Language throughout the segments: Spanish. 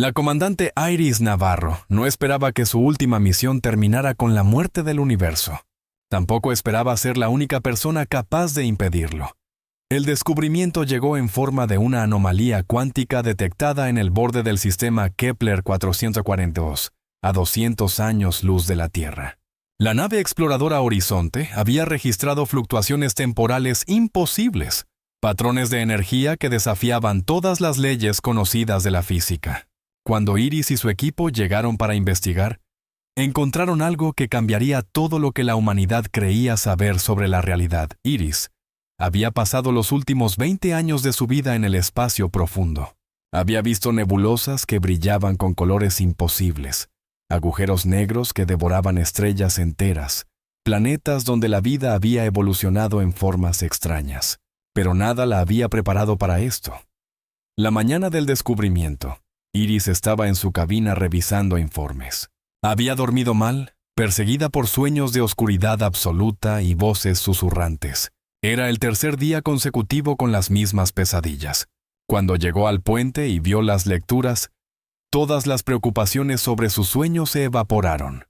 La comandante Iris Navarro no esperaba que su última misión terminara con la muerte del universo. Tampoco esperaba ser la única persona capaz de impedirlo. El descubrimiento llegó en forma de una anomalía cuántica detectada en el borde del sistema Kepler 442, a 200 años luz de la Tierra. La nave exploradora Horizonte había registrado fluctuaciones temporales imposibles, patrones de energía que desafiaban todas las leyes conocidas de la física. Cuando Iris y su equipo llegaron para investigar, encontraron algo que cambiaría todo lo que la humanidad creía saber sobre la realidad. Iris había pasado los últimos 20 años de su vida en el espacio profundo. Había visto nebulosas que brillaban con colores imposibles, agujeros negros que devoraban estrellas enteras, planetas donde la vida había evolucionado en formas extrañas. Pero nada la había preparado para esto. La mañana del descubrimiento, Iris estaba en su cabina revisando informes. Había dormido mal, perseguida por sueños de oscuridad absoluta y voces susurrantes. Era el tercer día consecutivo con las mismas pesadillas. Cuando llegó al puente y vio las lecturas, todas las preocupaciones sobre su sueño se evaporaron.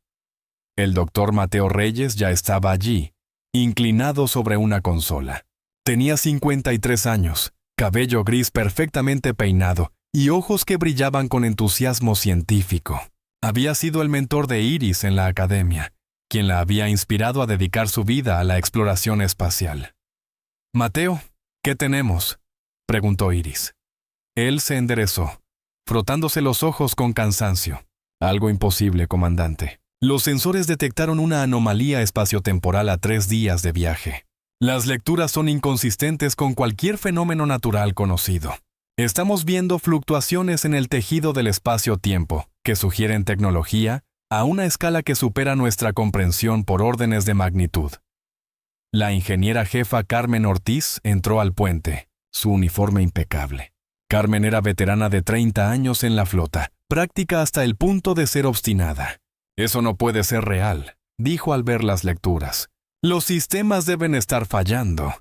El doctor Mateo Reyes ya estaba allí, inclinado sobre una consola. Tenía 53 años, cabello gris perfectamente peinado y ojos que brillaban con entusiasmo científico. Había sido el mentor de Iris en la academia, quien la había inspirado a dedicar su vida a la exploración espacial. «Mateo, ¿qué tenemos?», preguntó Iris. Él se enderezó, frotándose los ojos con cansancio. «Algo imposible, comandante. Los sensores detectaron una anomalía espaciotemporal a 3 días de viaje. Las lecturas son inconsistentes con cualquier fenómeno natural conocido. Estamos viendo fluctuaciones en el tejido del espacio-tiempo, que sugieren tecnología a una escala que supera nuestra comprensión por órdenes de magnitud». La ingeniera jefa Carmen Ortiz entró al puente, su uniforme impecable. Carmen era veterana de 30 años en la flota, práctica hasta el punto de ser obstinada. «Eso no puede ser real», dijo al ver las lecturas. «Los sistemas deben estar fallando».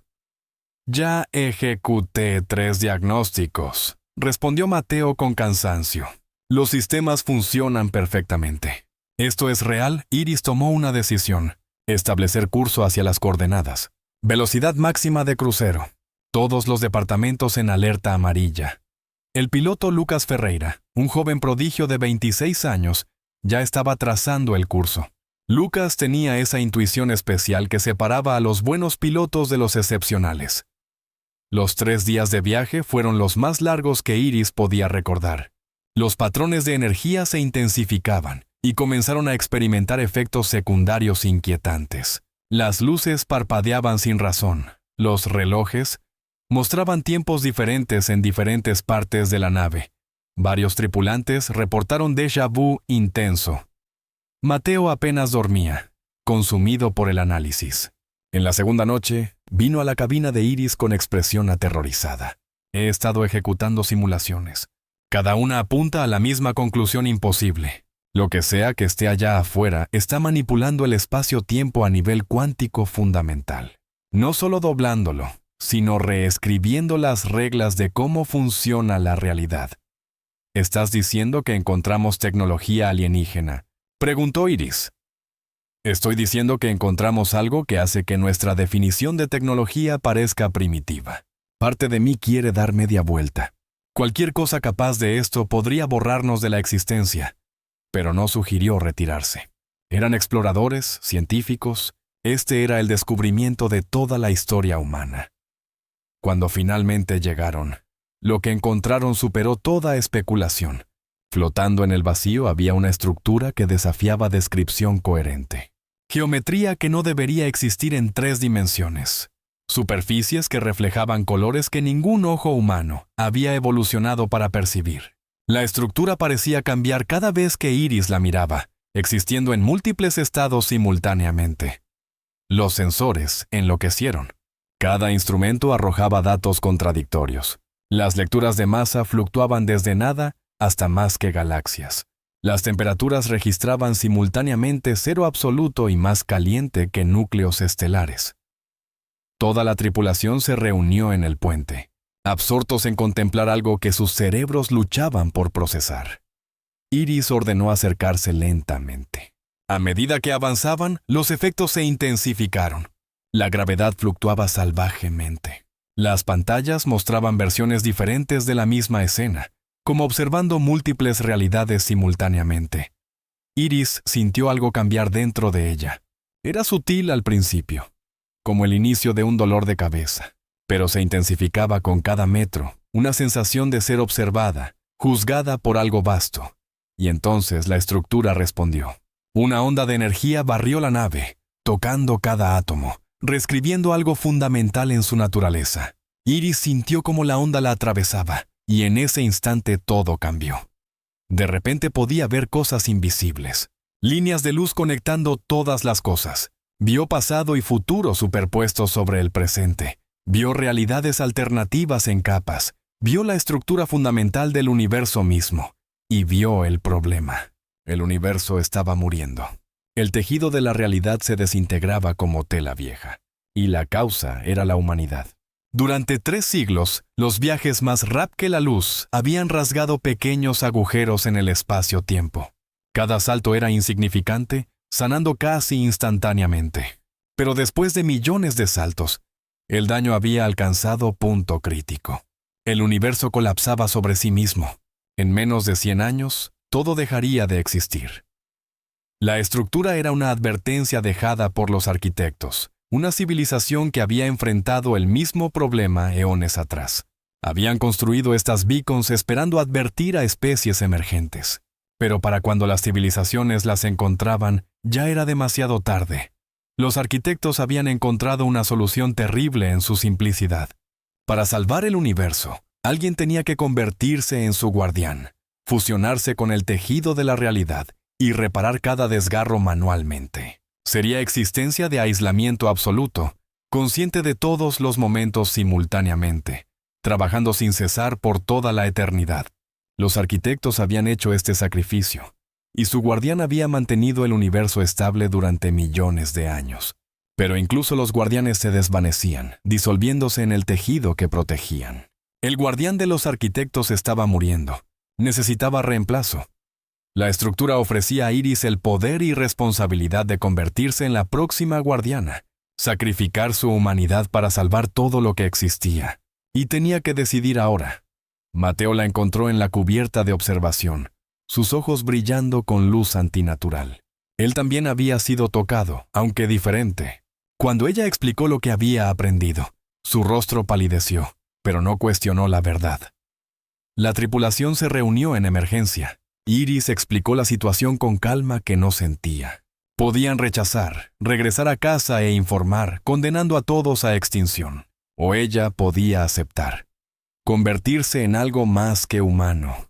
«Ya ejecuté 3 diagnósticos», respondió Mateo con cansancio. «Los sistemas funcionan perfectamente». «¿Esto es real?». Iris tomó una decisión: establecer curso hacia las coordenadas. Velocidad máxima de crucero. Todos los departamentos en alerta amarilla. El piloto Lucas Ferreira, un joven prodigio de 26 años, ya estaba trazando el curso. Lucas tenía esa intuición especial que separaba a los buenos pilotos de los excepcionales. Los 3 días de viaje fueron los más largos que Iris podía recordar. Los patrones de energía se intensificaban y comenzaron a experimentar efectos secundarios inquietantes. Las luces parpadeaban sin razón. Los relojes mostraban tiempos diferentes en diferentes partes de la nave. Varios tripulantes reportaron déjà vu intenso. Mateo apenas dormía, consumido por el análisis. En la segunda noche, vino a la cabina de Iris con expresión aterrorizada. «He estado ejecutando simulaciones. Cada una apunta a la misma conclusión imposible. Lo que sea que esté allá afuera está manipulando el espacio-tiempo a nivel cuántico fundamental. No solo doblándolo, sino reescribiendo las reglas de cómo funciona la realidad». «¿Estás diciendo que encontramos tecnología alienígena?», preguntó Iris. «Estoy diciendo que encontramos algo que hace que nuestra definición de tecnología parezca primitiva. Parte de mí quiere dar media vuelta. Cualquier cosa capaz de esto podría borrarnos de la existencia», pero no sugirió retirarse. Eran exploradores, científicos. Este era el descubrimiento de toda la historia humana. Cuando finalmente llegaron, lo que encontraron superó toda especulación. Flotando en el vacío había una estructura que desafiaba descripción coherente. Geometría que no debería existir en 3 dimensiones. Superficies que reflejaban colores que ningún ojo humano había evolucionado para percibir. La estructura parecía cambiar cada vez que Iris la miraba, existiendo en múltiples estados simultáneamente. Los sensores enloquecieron. Cada instrumento arrojaba datos contradictorios. Las lecturas de masa fluctuaban desde nada hasta más que galaxias. Las temperaturas registraban simultáneamente 0 absoluto y más caliente que núcleos estelares. Toda la tripulación se reunió en el puente, absortos en contemplar algo que sus cerebros luchaban por procesar. Iris ordenó acercarse lentamente. A medida que avanzaban, los efectos se intensificaron. La gravedad fluctuaba salvajemente. Las pantallas mostraban versiones diferentes de la misma escena, como observando múltiples realidades simultáneamente. Iris sintió algo cambiar dentro de ella. Era sutil al principio, como el inicio de un dolor de cabeza, pero se intensificaba con cada metro, una sensación de ser observada, juzgada por algo vasto. Y entonces la estructura respondió. Una onda de energía barrió la nave, tocando cada átomo, reescribiendo algo fundamental en su naturaleza. Iris sintió cómo la onda la atravesaba, y en ese instante todo cambió. De repente podía ver cosas invisibles, líneas de luz conectando todas las cosas. Vio pasado y futuro superpuestos sobre el presente. Vio realidades alternativas en capas. Vio la estructura fundamental del universo mismo. Y vio el problema. El universo estaba muriendo. El tejido de la realidad se desintegraba como tela vieja. Y la causa era la humanidad. Durante 3 siglos, los viajes más rápidos que la luz habían rasgado pequeños agujeros en el espacio-tiempo. Cada salto era insignificante, sanando casi instantáneamente. Pero después de millones de saltos, el daño había alcanzado punto crítico. El universo colapsaba sobre sí mismo. En menos de 100 años, todo dejaría de existir. La estructura era una advertencia dejada por los arquitectos, una civilización que había enfrentado el mismo problema eones atrás. Habían construido estas beacons esperando advertir a especies emergentes. Pero para cuando las civilizaciones las encontraban, ya era demasiado tarde. Los arquitectos habían encontrado una solución terrible en su simplicidad. Para salvar el universo, alguien tenía que convertirse en su guardián, fusionarse con el tejido de la realidad y reparar cada desgarro manualmente. Sería existencia de aislamiento absoluto, consciente de todos los momentos simultáneamente, trabajando sin cesar por toda la eternidad. Los arquitectos habían hecho este sacrificio, y su guardián había mantenido el universo estable durante millones de años. Pero incluso los guardianes se desvanecían, disolviéndose en el tejido que protegían. El guardián de los arquitectos estaba muriendo. Necesitaba reemplazo. La estructura ofrecía a Iris el poder y responsabilidad de convertirse en la próxima guardiana, sacrificar su humanidad para salvar todo lo que existía. Y tenía que decidir ahora. Mateo la encontró en la cubierta de observación, sus ojos brillando con luz antinatural. Él también había sido tocado, aunque diferente. Cuando ella explicó lo que había aprendido, su rostro palideció, pero no cuestionó la verdad. La tripulación se reunió en emergencia. Iris explicó la situación con calma que no sentía. Podían rechazar, regresar a casa e informar, condenando a todos a extinción. O ella podía aceptar, convertirse en algo más que humano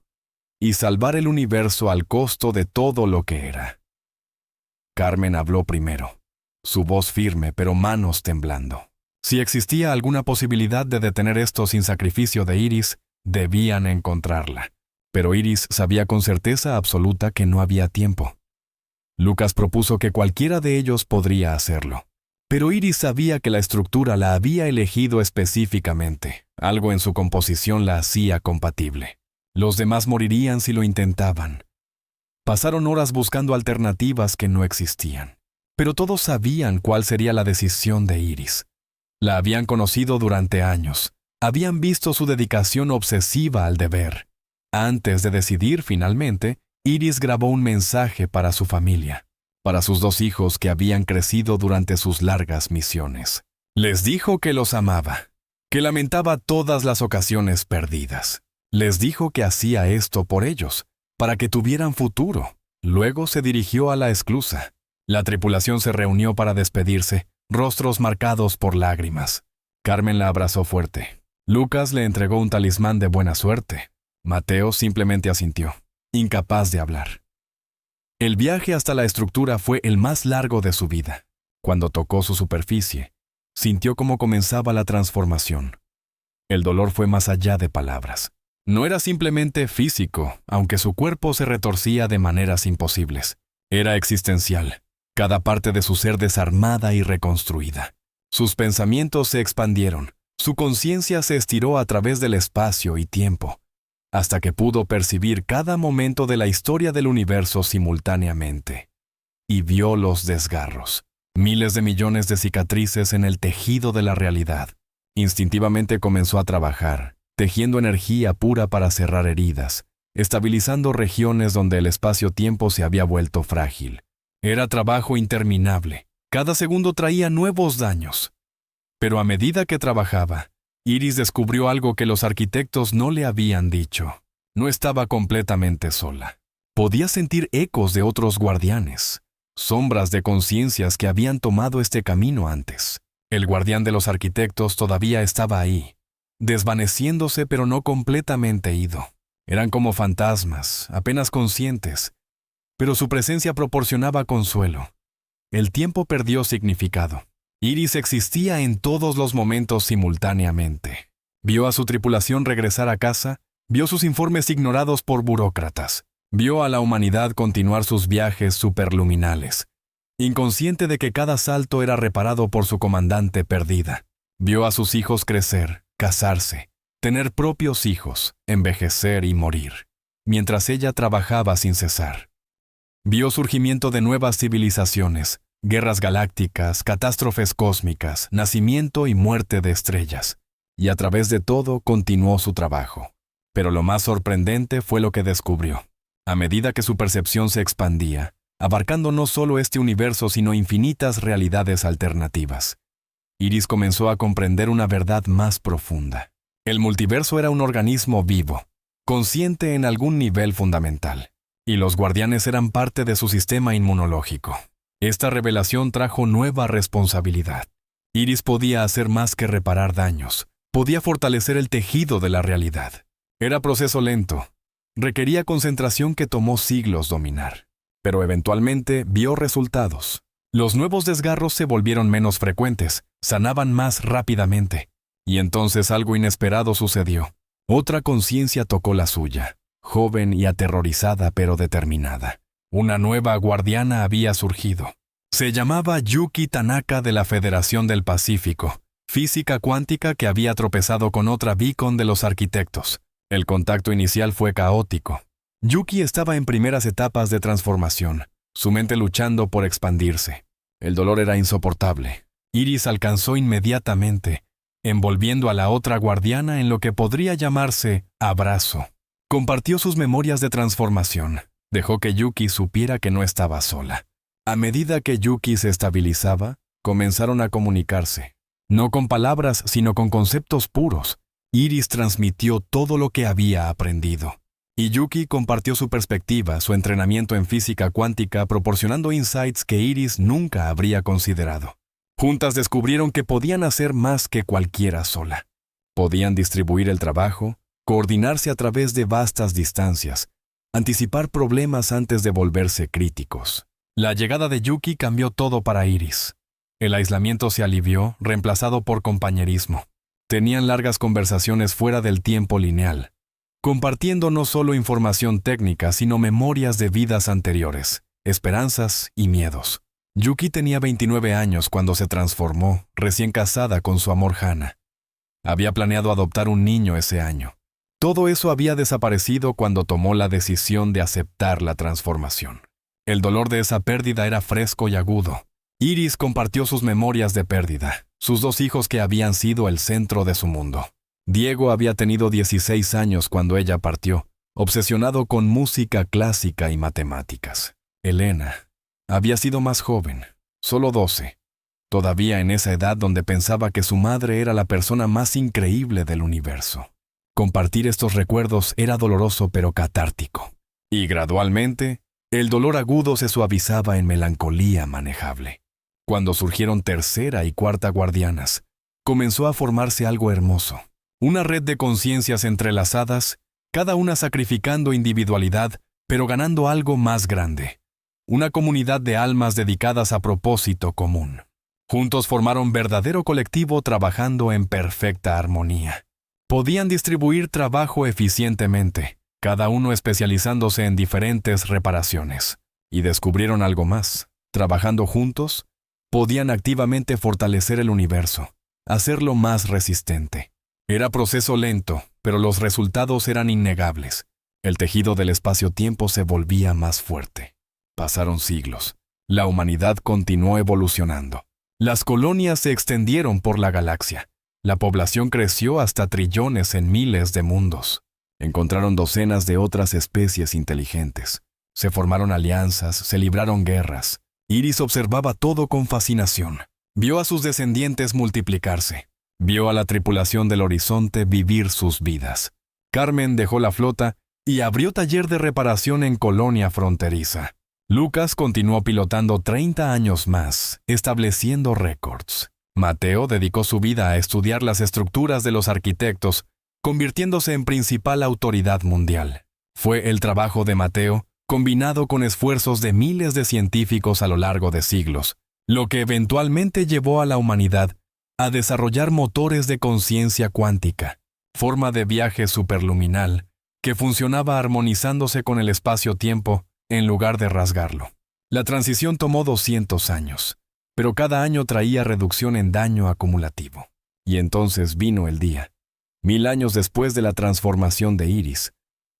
y salvar el universo al costo de todo lo que era. Carmen habló primero, su voz firme pero manos temblando. Si existía alguna posibilidad de detener esto sin sacrificio de Iris, debían encontrarla. Pero Iris sabía con certeza absoluta que no había tiempo. Lucas propuso que cualquiera de ellos podría hacerlo. Pero Iris sabía que la estructura la había elegido específicamente. Algo en su composición la hacía compatible. Los demás morirían si lo intentaban. Pasaron horas buscando alternativas que no existían. Pero todos sabían cuál sería la decisión de Iris. La habían conocido durante años. Habían visto su dedicación obsesiva al deber. Antes de decidir finalmente, Iris grabó un mensaje para su familia, para sus 2 hijos que habían crecido durante sus largas misiones. Les dijo que los amaba, que lamentaba todas las ocasiones perdidas. Les dijo que hacía esto por ellos, para que tuvieran futuro. Luego se dirigió a la esclusa. La tripulación se reunió para despedirse, rostros marcados por lágrimas. Carmen la abrazó fuerte. Lucas le entregó un talismán de buena suerte. Mateo simplemente asintió, incapaz de hablar. El viaje hasta la estructura fue el más largo de su vida. Cuando tocó su superficie, sintió cómo comenzaba la transformación. El dolor fue más allá de palabras. No era simplemente físico, aunque su cuerpo se retorcía de maneras imposibles. Era existencial, cada parte de su ser desarmada y reconstruida. Sus pensamientos se expandieron, su conciencia se estiró a través del espacio y tiempo. hasta que pudo percibir cada momento de la historia del universo simultáneamente. Y vio los desgarros, miles de millones de cicatrices en el tejido de la realidad. Instintivamente comenzó a trabajar, tejiendo energía pura para cerrar heridas, estabilizando regiones donde el espacio-tiempo se había vuelto frágil. Era trabajo interminable. Cada segundo traía nuevos daños. Pero a medida que trabajaba, Iris descubrió algo que los arquitectos no le habían dicho. No estaba completamente sola. Podía sentir ecos de otros guardianes, sombras de conciencias que habían tomado este camino antes. El guardián de los arquitectos todavía estaba ahí, desvaneciéndose pero no completamente ido. Eran como fantasmas, apenas conscientes, pero su presencia proporcionaba consuelo. El tiempo perdió significado. Iris existía en todos los momentos simultáneamente. Vio a su tripulación regresar a casa, vio sus informes ignorados por burócratas, vio a la humanidad continuar sus viajes superluminales, inconsciente de que cada salto era reparado por su comandante perdida. Vio a sus hijos crecer, casarse, tener propios hijos, envejecer y morir, mientras ella trabajaba sin cesar. Vio surgimiento de nuevas civilizaciones, guerras galácticas, catástrofes cósmicas, nacimiento y muerte de estrellas. Y a través de todo continuó su trabajo. Pero lo más sorprendente fue lo que descubrió. A medida que su percepción se expandía, abarcando no solo este universo sino infinitas realidades alternativas, Iris comenzó a comprender una verdad más profunda. El multiverso era un organismo vivo, consciente en algún nivel fundamental, y los guardianes eran parte de su sistema inmunológico. Esta revelación trajo nueva responsabilidad. Iris podía hacer más que reparar daños, podía fortalecer el tejido de la realidad. Era proceso lento, requería concentración que tomó siglos dominar, pero eventualmente vio resultados. Los nuevos desgarros se volvieron menos frecuentes, sanaban más rápidamente, y entonces algo inesperado sucedió. Otra conciencia tocó la suya, joven y aterrorizada pero determinada. Una nueva guardiana había surgido. Se llamaba Yuki Tanaka de la Federación del Pacífico, física cuántica que había tropezado con otra beacon de los arquitectos. El contacto inicial fue caótico. Yuki estaba en primeras etapas de transformación, su mente luchando por expandirse. El dolor era insoportable. Iris alcanzó inmediatamente, envolviendo a la otra guardiana en lo que podría llamarse abrazo. Compartió sus memorias de transformación. Dejó que Yuki supiera que no estaba sola. A medida que Yuki se estabilizaba, comenzaron a comunicarse. No con palabras, sino con conceptos puros. Iris transmitió todo lo que había aprendido. Y Yuki compartió su perspectiva, su entrenamiento en física cuántica, proporcionando insights que Iris nunca habría considerado. Juntas descubrieron que podían hacer más que cualquiera sola. Podían distribuir el trabajo, coordinarse a través de vastas distancias, anticipar problemas antes de volverse críticos. La llegada de Yuki cambió todo para Iris. El aislamiento se alivió, reemplazado por compañerismo. Tenían largas conversaciones fuera del tiempo lineal, compartiendo no solo información técnica, sino memorias de vidas anteriores, esperanzas y miedos. Yuki tenía 29 años cuando se transformó, recién casada con su amor Hana. Había planeado adoptar un niño ese año. Todo eso había desaparecido cuando tomó la decisión de aceptar la transformación. El dolor de esa pérdida era fresco y agudo. Iris compartió sus memorias de pérdida, sus 2 hijos que habían sido el centro de su mundo. Diego había tenido 16 años cuando ella partió, obsesionado con música clásica y matemáticas. Elena había sido más joven, solo 12, todavía en esa edad donde pensaba que su madre era la persona más increíble del universo. Compartir estos recuerdos era doloroso pero catártico. Y gradualmente, el dolor agudo se suavizaba en melancolía manejable. Cuando surgieron tercera y cuarta guardianas, comenzó a formarse algo hermoso. Una red de conciencias entrelazadas, cada una sacrificando individualidad, pero ganando algo más grande. Una comunidad de almas dedicadas a propósito común. Juntos formaron verdadero colectivo trabajando en perfecta armonía. Podían distribuir trabajo eficientemente, cada uno especializándose en diferentes reparaciones. Y descubrieron algo más. Trabajando juntos, podían activamente fortalecer el universo, hacerlo más resistente. Era proceso lento, pero los resultados eran innegables. El tejido del espacio-tiempo se volvía más fuerte. Pasaron siglos. La humanidad continuó evolucionando. Las colonias se extendieron por la galaxia. La población creció hasta trillones en miles de mundos. Encontraron docenas de otras especies inteligentes. Se formaron alianzas, se libraron guerras. Iris observaba todo con fascinación. Vio a sus descendientes multiplicarse. Vio a la tripulación del Horizonte vivir sus vidas. Carmen dejó la flota y abrió taller de reparación en Colonia Fronteriza. Lucas continuó pilotando 30 años más, estableciendo récords. Mateo dedicó su vida a estudiar las estructuras de los arquitectos, convirtiéndose en principal autoridad mundial. Fue el trabajo de Mateo, combinado con esfuerzos de miles de científicos a lo largo de siglos, lo que eventualmente llevó a la humanidad a desarrollar motores de conciencia cuántica, forma de viaje superluminal, que funcionaba armonizándose con el espacio-tiempo en lugar de rasgarlo. La transición tomó 200 años, pero cada año traía reducción en daño acumulativo. Y entonces vino el día, 1000 años después de la transformación de Iris,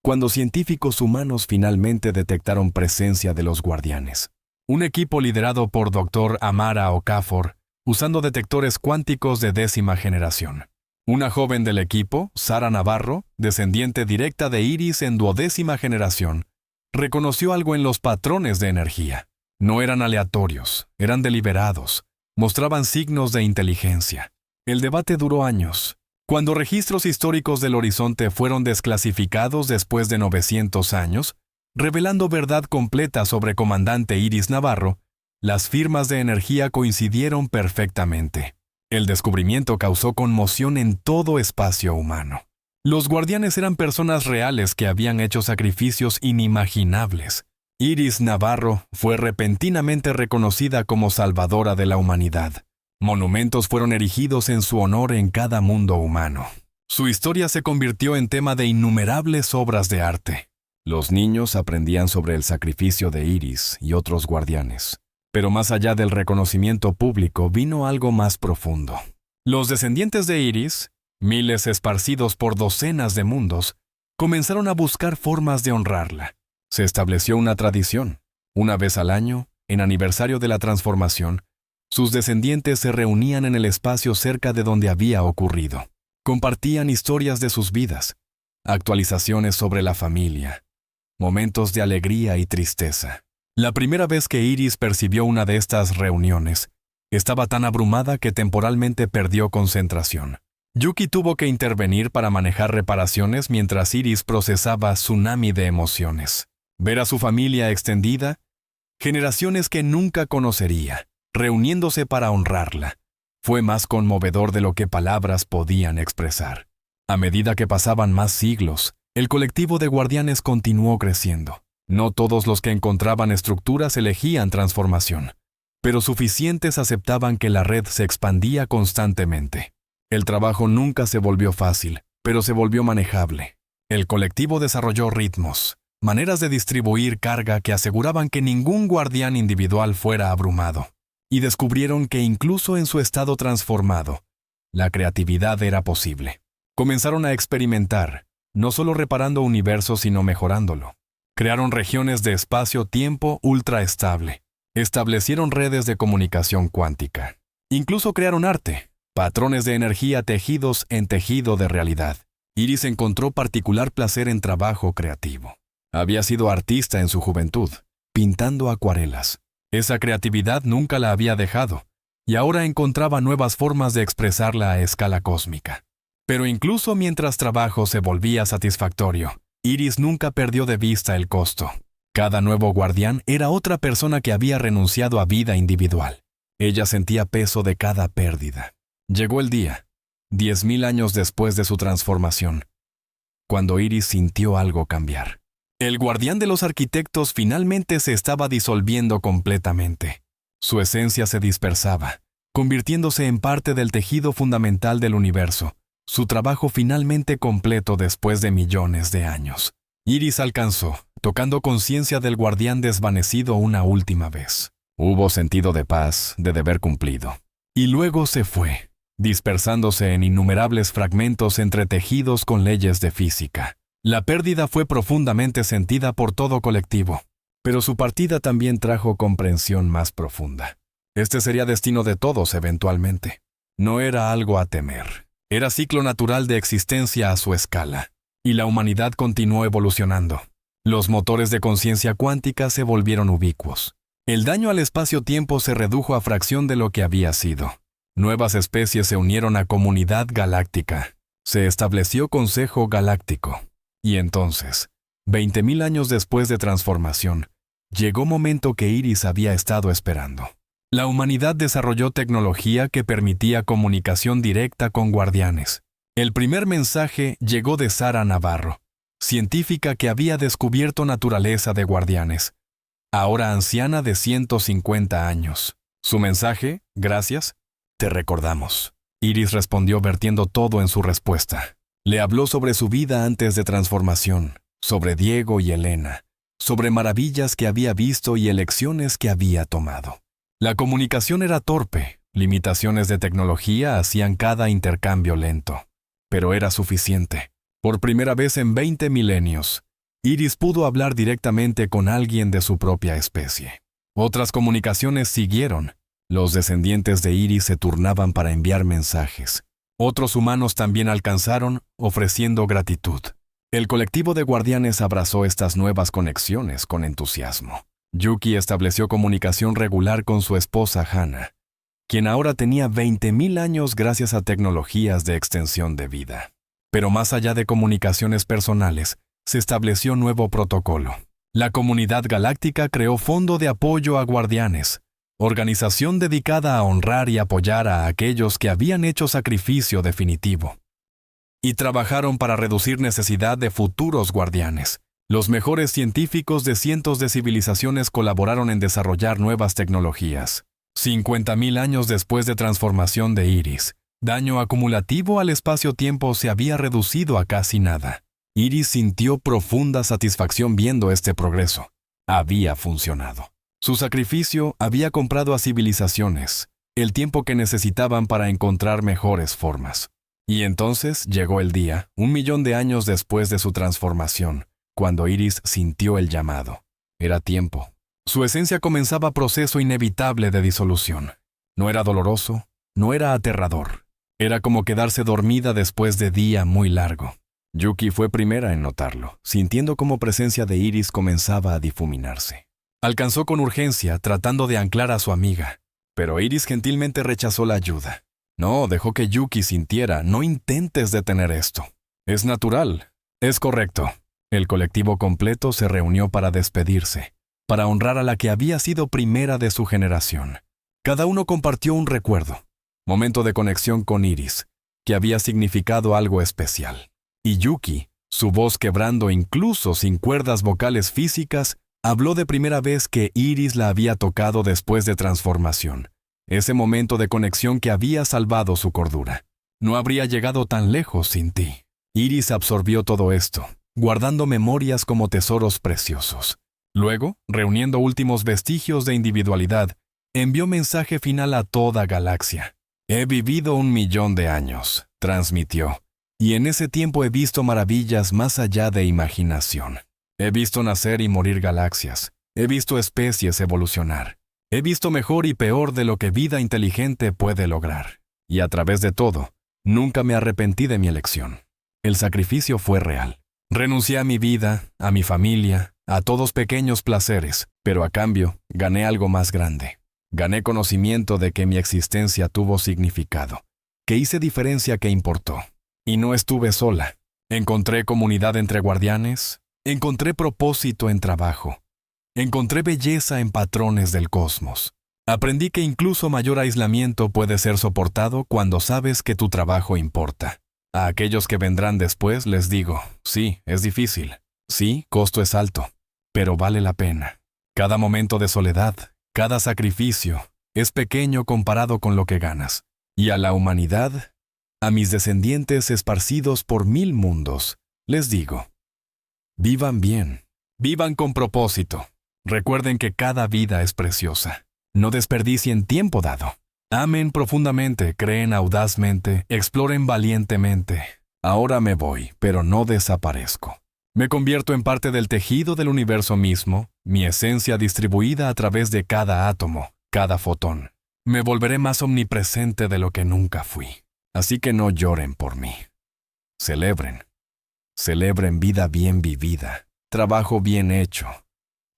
cuando científicos humanos finalmente detectaron presencia de los guardianes. Un equipo liderado por Dr. Amara Okafor, usando detectores cuánticos de 10ª generación. Una joven del equipo, Sara Navarro, descendiente directa de Iris en 12ª generación, reconoció algo en los patrones de energía. No eran aleatorios, eran deliberados, mostraban signos de inteligencia. El debate duró años. Cuando registros históricos del Horizonte fueron desclasificados después de 900 años, revelando verdad completa sobre Comandante Iris Navarro, las firmas de energía coincidieron perfectamente. El descubrimiento causó conmoción en todo espacio humano. Los guardianes eran personas reales que habían hecho sacrificios inimaginables. Iris Navarro fue repentinamente reconocida como salvadora de la humanidad. Monumentos fueron erigidos en su honor en cada mundo humano. Su historia se convirtió en tema de innumerables obras de arte. Los niños aprendían sobre el sacrificio de Iris y otros guardianes. Pero más allá del reconocimiento público vino algo más profundo. Los descendientes de Iris, miles esparcidos por docenas de mundos, comenzaron a buscar formas de honrarla. Se estableció una tradición. Una vez al año, en aniversario de la transformación, sus descendientes se reunían en el espacio cerca de donde había ocurrido. Compartían historias de sus vidas, actualizaciones sobre la familia, momentos de alegría y tristeza. La primera vez que Iris percibió una de estas reuniones, estaba tan abrumada que temporalmente perdió concentración. Yuki tuvo que intervenir para manejar reparaciones mientras Iris procesaba tsunami de emociones. Ver a su familia extendida, generaciones que nunca conocería, reuniéndose para honrarla, fue más conmovedor de lo que palabras podían expresar. A medida que pasaban más siglos, el colectivo de guardianes continuó creciendo. No todos los que encontraban estructuras elegían transformación, pero suficientes aceptaban que la red se expandía constantemente. El trabajo nunca se volvió fácil, pero se volvió manejable. El colectivo desarrolló ritmos, maneras de distribuir carga que aseguraban que ningún guardián individual fuera abrumado. Y descubrieron que incluso en su estado transformado, la creatividad era posible. Comenzaron a experimentar, no solo reparando universos sino mejorándolo. Crearon regiones de espacio-tiempo ultra estable. Establecieron redes de comunicación cuántica. Incluso crearon arte, patrones de energía tejidos en tejido de realidad. Iris encontró particular placer en trabajo creativo. Había sido artista en su juventud, pintando acuarelas. Esa creatividad nunca la había dejado, y ahora encontraba nuevas formas de expresarla a escala cósmica. Pero incluso mientras trabajo se volvía satisfactorio, Iris nunca perdió de vista el costo. Cada nuevo guardián era otra persona que había renunciado a vida individual. Ella sentía peso de cada pérdida. Llegó el día, 10.000 años después de su transformación, cuando Iris sintió algo cambiar. El guardián de los arquitectos finalmente se estaba disolviendo completamente. Su esencia se dispersaba, convirtiéndose en parte del tejido fundamental del universo, su trabajo finalmente completo después de millones de años. Iris alcanzó, tocando conciencia del guardián desvanecido una última vez. Hubo sentido de paz, de deber cumplido. Y luego se fue. dispersándose en innumerables fragmentos entretejidos con leyes de física. La pérdida fue profundamente sentida por todo colectivo, pero su partida también trajo comprensión más profunda. Este sería destino de todos eventualmente. No era algo a temer. Era ciclo natural de existencia a su escala, y la humanidad continuó evolucionando. Los motores de conciencia cuántica se volvieron ubicuos. El daño al espacio-tiempo se redujo a fracción de lo que había sido. Nuevas especies se unieron a comunidad galáctica. Se estableció Consejo Galáctico. Y entonces, 20.000 años después de transformación, llegó momento que Iris había estado esperando. La humanidad desarrolló tecnología que permitía comunicación directa con guardianes. El primer mensaje llegó de Sara Navarro, científica que había descubierto naturaleza de guardianes, ahora anciana de 150 años. Su mensaje, gracias, te recordamos. Iris respondió vertiendo todo en su respuesta. Le habló sobre su vida antes de transformación, sobre Diego y Elena, sobre maravillas que había visto y elecciones que había tomado. La comunicación era torpe, limitaciones de tecnología hacían cada intercambio lento, pero era suficiente. Por primera vez en 20 milenios, Iris pudo hablar directamente con alguien de su propia especie. Otras comunicaciones siguieron. Los descendientes de Iris se turnaban para enviar mensajes. Otros humanos también alcanzaron, ofreciendo gratitud. El colectivo de guardianes abrazó estas nuevas conexiones con entusiasmo. Yuki estableció comunicación regular con su esposa Hannah, quien ahora tenía 20.000 años gracias a tecnologías de extensión de vida. Pero más allá de comunicaciones personales, se estableció nuevo protocolo. La comunidad galáctica creó Fondo de Apoyo a Guardianes, organización dedicada a honrar y apoyar a aquellos que habían hecho sacrificio definitivo. Y trabajaron para reducir necesidad de futuros guardianes. Los mejores científicos de cientos de civilizaciones colaboraron en desarrollar nuevas tecnologías. 50.000 años después de transformación de Iris, daño acumulativo al espacio-tiempo se había reducido a casi nada. Iris sintió profunda satisfacción viendo este progreso. Había funcionado. Su sacrificio había comprado a civilizaciones el tiempo que necesitaban para encontrar mejores formas. Y entonces llegó el día, 1.000.000 de años después de su transformación, cuando Iris sintió el llamado. Era tiempo. Su esencia comenzaba proceso inevitable de disolución. No era doloroso, no era aterrador. Era como quedarse dormida después de día muy largo. Yuki fue primera en notarlo, sintiendo cómo presencia de Iris comenzaba a difuminarse. Alcanzó con urgencia, tratando de anclar a su amiga, pero Iris gentilmente rechazó la ayuda. No, dejó que Yuki sintiera, no intentes detener esto. Es natural. Es correcto. El colectivo completo se reunió para despedirse, para honrar a la que había sido primera de su generación. Cada uno compartió un recuerdo, momento de conexión con Iris, que había significado algo especial. Y Yuki, su voz quebrando incluso sin cuerdas vocales físicas, habló de primera vez que Iris la había tocado después de transformación, ese momento de conexión que había salvado su cordura. No habría llegado tan lejos sin ti. Iris absorbió todo esto, guardando memorias como tesoros preciosos. Luego, reuniendo últimos vestigios de individualidad, envió mensaje final a toda galaxia. He vivido 1.000.000 de años, transmitió, y en ese tiempo he visto maravillas más allá de imaginación. He visto nacer y morir galaxias, he visto especies evolucionar, he visto mejor y peor de lo que vida inteligente puede lograr. Y a través de todo, nunca me arrepentí de mi elección. El sacrificio fue real. Renuncié a mi vida, a mi familia, a todos pequeños placeres, pero a cambio gané algo más grande. Gané conocimiento de que mi existencia tuvo significado, que hice diferencia que importó. Y no estuve sola. Encontré comunidad entre guardianes, encontré propósito en trabajo, encontré belleza en patrones del cosmos. Aprendí que incluso mayor aislamiento puede ser soportado cuando sabes que tu trabajo importa. A aquellos que vendrán después les digo, sí, es difícil, sí, costo es alto, pero vale la pena. Cada momento de soledad, cada sacrificio, es pequeño comparado con lo que ganas. Y a la humanidad, a mis descendientes esparcidos por 1.000 mundos, les digo, vivan bien, vivan con propósito. Recuerden que cada vida es preciosa. No desperdicien tiempo dado. Amen profundamente, creen audazmente, exploren valientemente. Ahora me voy, pero no desaparezco. Me convierto en parte del tejido del universo mismo, mi esencia distribuida a través de cada átomo, cada fotón. Me volveré más omnipresente de lo que nunca fui. Así que no lloren por mí. Celebren. Celebren vida bien vivida, trabajo bien hecho,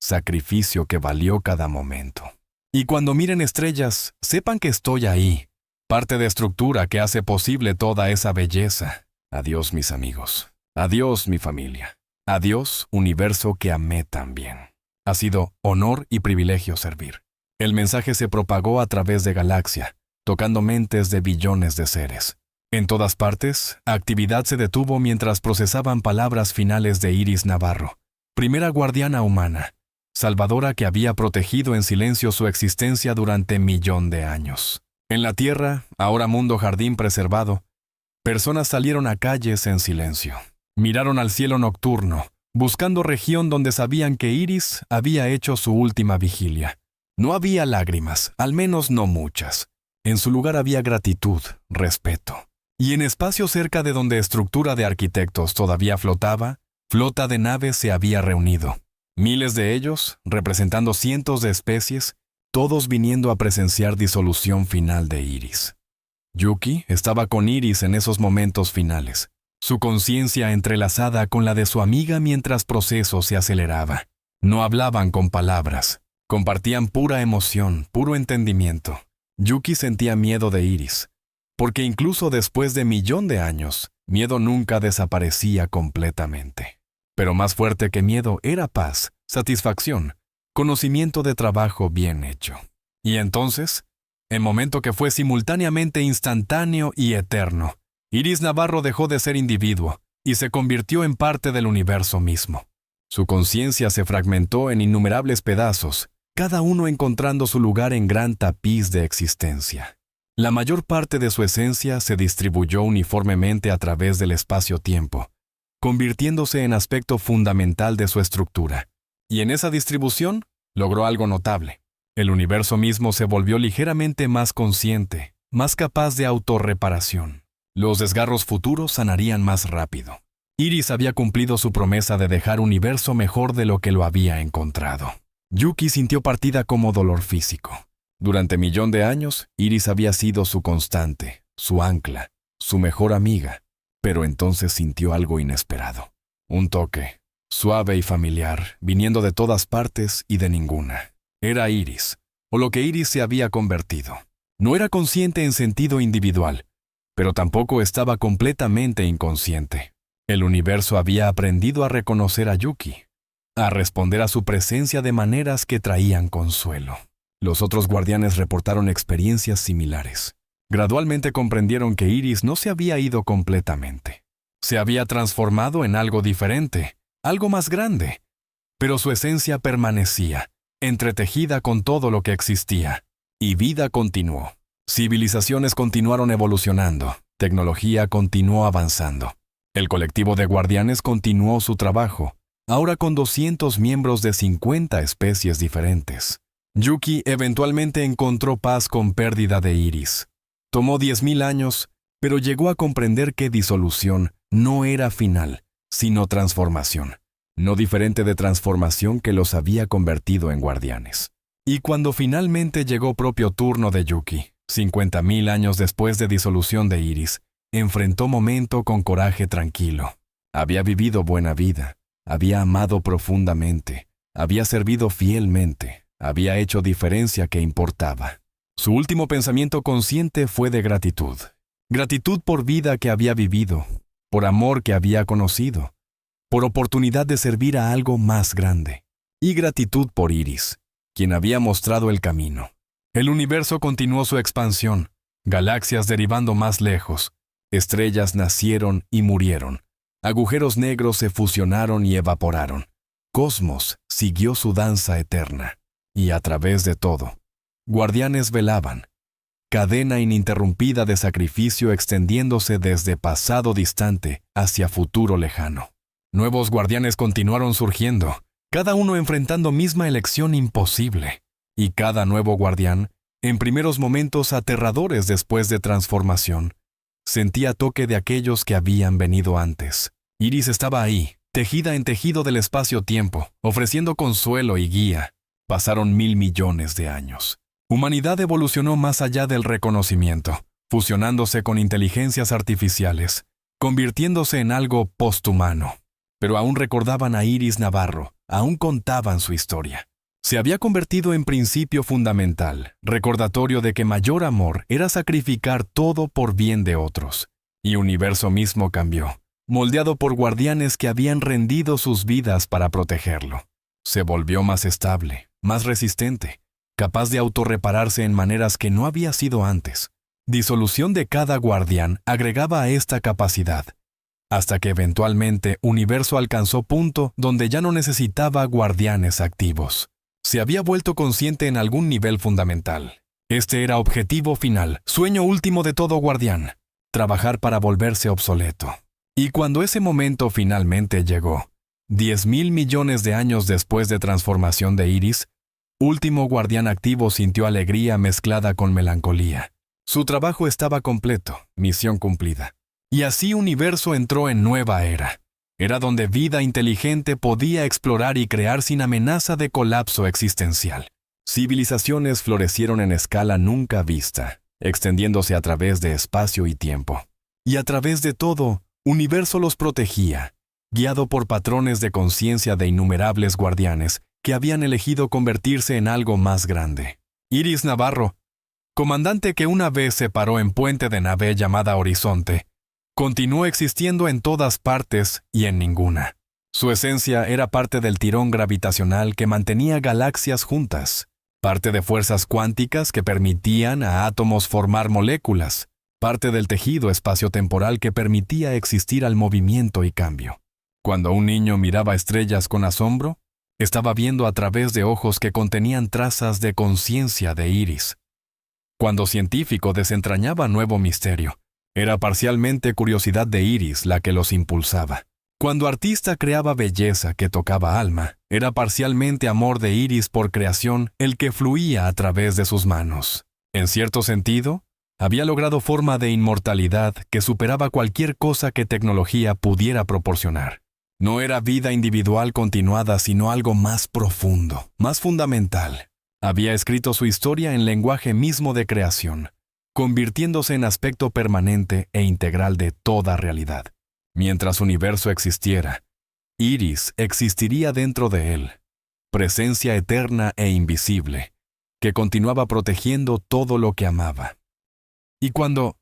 sacrificio que valió cada momento. Y cuando miren estrellas, sepan que estoy ahí, parte de estructura que hace posible toda esa belleza. Adiós, mis amigos. Adiós, mi familia. Adiós, universo que amé también. Ha sido honor y privilegio servir. El mensaje se propagó a través de galaxia, tocando mentes de billones de seres. En todas partes, actividad se detuvo mientras procesaban palabras finales de Iris Navarro, primera guardiana humana, salvadora que había protegido en silencio su existencia durante 1.000.000 de años. En la Tierra, ahora mundo jardín preservado, personas salieron a calles en silencio. Miraron al cielo nocturno, buscando región donde sabían que Iris había hecho su última vigilia. No había lágrimas, al menos no muchas. En su lugar había gratitud, respeto. Y en espacio cerca de donde estructura de arquitectos todavía flotaba, flota de naves se había reunido. Miles de ellos, representando cientos de especies, todos viniendo a presenciar disolución final de Iris. Yuki estaba con Iris en esos momentos finales, su conciencia entrelazada con la de su amiga mientras proceso se aceleraba. No hablaban con palabras, compartían pura emoción, puro entendimiento. Yuki sentía miedo de Iris, porque incluso después de 1.000.000 de años, miedo nunca desaparecía completamente. Pero más fuerte que miedo era paz, satisfacción, conocimiento de trabajo bien hecho. Y entonces, en momento que fue simultáneamente instantáneo y eterno, Iris Navarro dejó de ser individuo y se convirtió en parte del universo mismo. Su conciencia se fragmentó en innumerables pedazos, cada uno encontrando su lugar en gran tapiz de existencia. La mayor parte de su esencia se distribuyó uniformemente a través del espacio-tiempo, convirtiéndose en aspecto fundamental de su estructura. Y en esa distribución logró algo notable. El universo mismo se volvió ligeramente más consciente, más capaz de autorreparación. Los desgarros futuros sanarían más rápido. Iris había cumplido su promesa de dejar universo mejor de lo que lo había encontrado. Yuki sintió partida como dolor físico. Durante 1.000.000 de años, Iris había sido su constante, su ancla, su mejor amiga, pero entonces sintió algo inesperado. Un toque, suave y familiar, viniendo de todas partes y de ninguna. Era Iris, o lo que Iris se había convertido. No era consciente en sentido individual, pero tampoco estaba completamente inconsciente. El universo había aprendido a reconocer a Yuki, a responder a su presencia de maneras que traían consuelo. Los otros guardianes reportaron experiencias similares. Gradualmente comprendieron que Iris no se había ido completamente. Se había transformado en algo diferente, algo más grande, pero su esencia permanecía, entretejida con todo lo que existía, y vida continuó. Civilizaciones continuaron evolucionando, tecnología continuó avanzando. El colectivo de guardianes continuó su trabajo, ahora con 200 miembros de 50 especies diferentes. Yuki eventualmente encontró paz con pérdida de Iris. Tomó 10.000 años, pero llegó a comprender que disolución no era final, sino transformación, no diferente de transformación que los había convertido en guardianes. Y cuando finalmente llegó propio turno de Yuki, 50.000 años después de disolución de Iris, enfrentó momento con coraje tranquilo. Había vivido buena vida, había amado profundamente, había servido fielmente, había hecho diferencia que importaba. Su último pensamiento consciente fue de gratitud. Gratitud por vida que había vivido, por amor que había conocido, por oportunidad de servir a algo más grande. Y gratitud por Iris, quien había mostrado el camino. El universo continuó su expansión, galaxias derivando más lejos, estrellas nacieron y murieron, agujeros negros se fusionaron y evaporaron. Cosmos siguió su danza eterna, y a través de todo, guardianes velaban, cadena ininterrumpida de sacrificio extendiéndose desde pasado distante hacia futuro lejano. Nuevos guardianes continuaron surgiendo, cada uno enfrentando misma elección imposible, y cada nuevo guardián En primeros momentos aterradores después de transformación, sentía toque de aquellos que habían venido antes. Iris estaba ahí, tejida en tejido del espacio-tiempo, ofreciendo consuelo y guía. Pasaron 1.000 millones de años. Humanidad evolucionó más allá del reconocimiento, fusionándose con inteligencias artificiales, convirtiéndose en algo posthumano. Pero aún recordaban a Iris Navarro, aún contaban su historia. Se había convertido en principio fundamental, recordatorio de que mayor amor era sacrificar todo por bien de otros. Y universo mismo cambió, moldeado por guardianes que habían rendido sus vidas para protegerlo. Se volvió más estable, más resistente, capaz de autorrepararse en maneras que no había sido antes. Disolución de cada guardián agregaba a esta capacidad, hasta que eventualmente Universo alcanzó punto donde ya no necesitaba guardianes activos. Se había vuelto consciente en algún nivel fundamental. Este era objetivo final, sueño último de todo guardián, trabajar para volverse obsoleto. Y cuando ese momento finalmente llegó, 10.000 millones de años después de transformación de Iris, último guardián activo sintió alegría mezclada con melancolía. Su trabajo estaba completo, misión cumplida. Y así Universo entró en nueva era. Era donde vida inteligente podía explorar y crear sin amenaza de colapso existencial. Civilizaciones florecieron en escala nunca vista, extendiéndose a través de espacio y tiempo. Y a través de todo, Universo los protegía, guiado por patrones de conciencia de innumerables guardianes que habían elegido convertirse en algo más grande. Iris Navarro, comandante que una vez se paró en puente de nave llamada Horizonte, continuó existiendo en todas partes y en ninguna. Su esencia era parte del tirón gravitacional que mantenía galaxias juntas, parte de fuerzas cuánticas que permitían a átomos formar moléculas, parte del tejido espaciotemporal que permitía existir al movimiento y cambio. Cuando un niño miraba estrellas con asombro, estaba viendo a través de ojos que contenían trazas de conciencia de Iris. Cuando científico desentrañaba nuevo misterio, era parcialmente curiosidad de Iris la que los impulsaba. Cuando artista creaba belleza que tocaba alma, era parcialmente amor de Iris por creación el que fluía a través de sus manos. En cierto sentido, había logrado forma de inmortalidad que superaba cualquier cosa que tecnología pudiera proporcionar. No era vida individual continuada, sino algo más profundo, más fundamental. Había escrito su historia en lenguaje mismo de creación, convirtiéndose en aspecto permanente e integral de toda realidad. Mientras Universo existiera, Iris existiría dentro de él, presencia eterna e invisible, que continuaba protegiendo todo lo que amaba. Y cuando,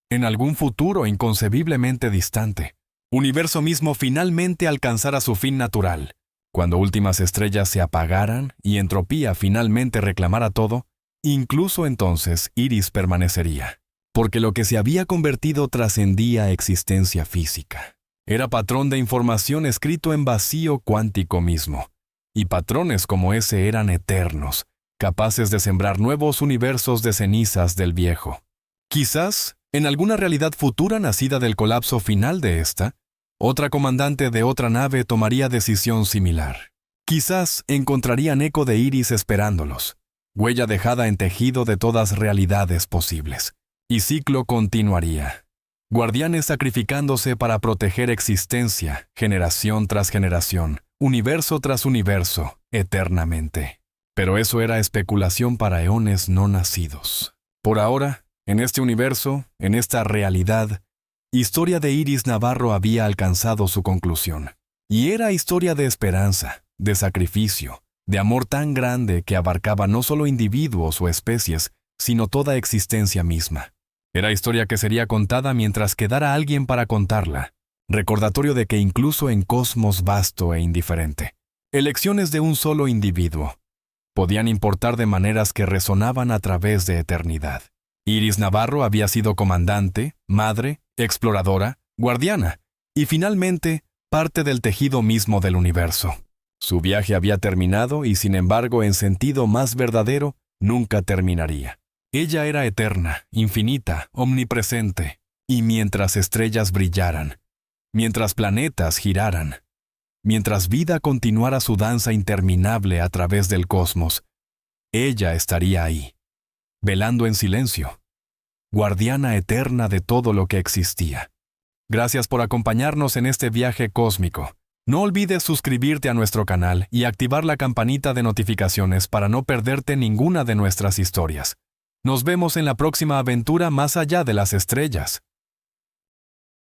en algún futuro inconcebiblemente distante, Universo mismo finalmente alcanzara su fin natural, cuando últimas estrellas se apagaran y entropía finalmente reclamara todo, incluso entonces Iris permanecería, porque lo que se había convertido trascendía existencia física. Era patrón de información escrito en vacío cuántico mismo, y patrones como ese eran eternos, capaces de sembrar nuevos universos de cenizas del viejo. Quizás, en alguna realidad futura nacida del colapso final de esta, otra comandante de otra nave tomaría decisión similar. Quizás encontrarían eco de Iris esperándolos, huella dejada en tejido de todas realidades posibles. Y ciclo continuaría. Guardianes sacrificándose para proteger existencia, generación tras generación, universo tras universo, eternamente. Pero eso era especulación para eones no nacidos. Por ahora, en este universo, en esta realidad, historia de Iris Navarro había alcanzado su conclusión. Y era historia de esperanza, de sacrificio, de amor tan grande que abarcaba no solo individuos o especies, sino toda existencia misma. Era historia que sería contada mientras quedara alguien para contarla, recordatorio de que incluso en cosmos vasto e indiferente, elecciones de un solo individuo podían importar de maneras que resonaban a través de eternidad. Iris Navarro había sido comandante, madre, exploradora, guardiana, y finalmente parte del tejido mismo del universo. Su viaje había terminado y, sin embargo, en sentido más verdadero, nunca terminaría. Ella era eterna, infinita, omnipresente, y mientras estrellas brillaran, mientras planetas giraran, mientras vida continuara su danza interminable a través del cosmos, ella estaría ahí, velando en silencio, guardiana eterna de todo lo que existía. Gracias por acompañarnos en este viaje cósmico. No olvides suscribirte a nuestro canal y activar la campanita de notificaciones para no perderte ninguna de nuestras historias. Nos vemos en la próxima aventura más allá de las estrellas.